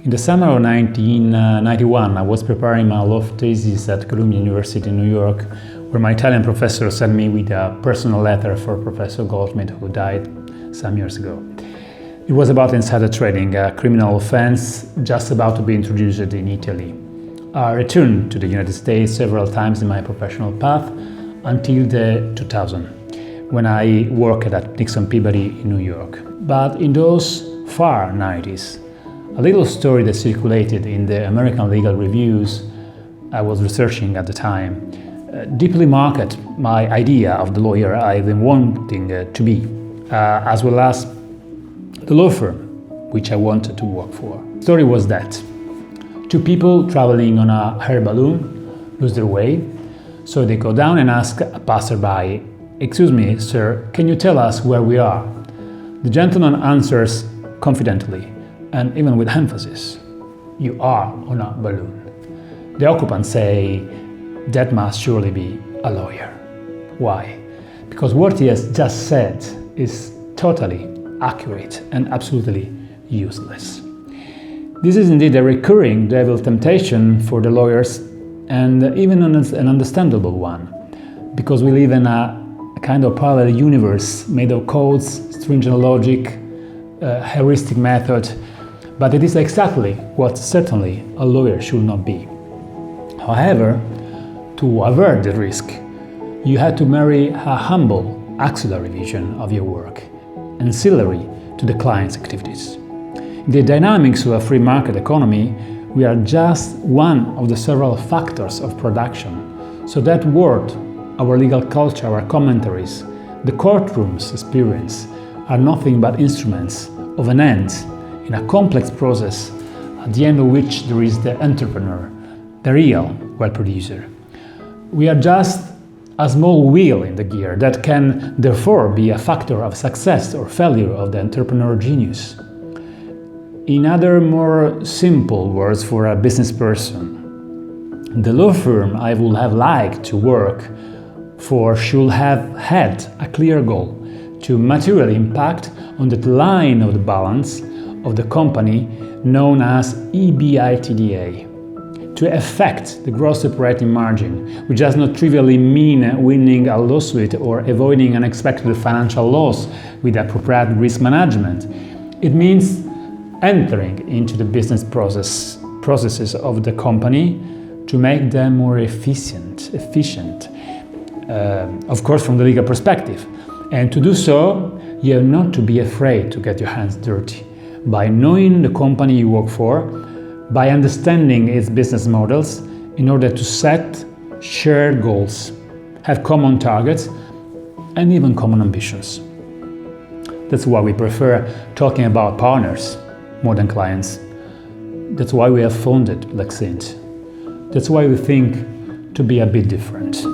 In the summer of 1991, I was preparing my law thesis at Columbia University in New York, where my Italian professor sent me with a personal letter for Professor Goldschmidt, who died some years ago. It was about insider trading, a criminal offense just about to be introduced in Italy. I returned to the United States several times in my professional path until the 2000, when I worked at Nixon Peabody in New York. But in those far 90s, a little story that circulated in the American legal reviews I was researching at the time deeply marked my idea of the lawyer I've been wanting to be, as well as the law firm which I wanted to work for. The story was that two people traveling on a air balloon lose their way, so they go down and ask a passerby, "Excuse me, sir, can you tell us where we are?" The gentleman answers confidently, and even with emphasis, "You are on a balloon." The occupants say, "That must surely be a lawyer." Why? Because what he has just said is totally accurate and absolutely useless. This is indeed a recurring devil temptation for the lawyers, and even an understandable one, because we live in a kind of parallel universe made of codes, stringent logic, heuristic method, but it is exactly what certainly a lawyer should not be. However, to avert the risk, you have to marry a humble auxiliary vision of your work, ancillary to the client's activities. In the dynamics of a free market economy, we are just one of the several factors of production. So that word, our legal culture, our commentaries, the courtroom's experience are nothing but instruments of an end in a complex process at the end of which there is the entrepreneur, the real wealth producer. We are just a small wheel in the gear that can therefore be a factor of success or failure of the entrepreneur genius. In other more simple words for a business person, the law firm I would have liked to work for should have had a clear goal to materially impact on that line of the balance of the company known as EBITDA, to affect the gross operating margin, which does not trivially mean winning a lawsuit or avoiding unexpected financial loss with appropriate risk management. It means entering into the business processes of the company to make them more efficient, of course from the legal perspective. And to do so, you have not to be afraid to get your hands dirty. By knowing the company you work for, by understanding its business models in order to set shared goals, have common targets, and even common ambitions. That's why we prefer talking about partners more than clients. That's why we have founded Lexint. That's why we think to be a bit different.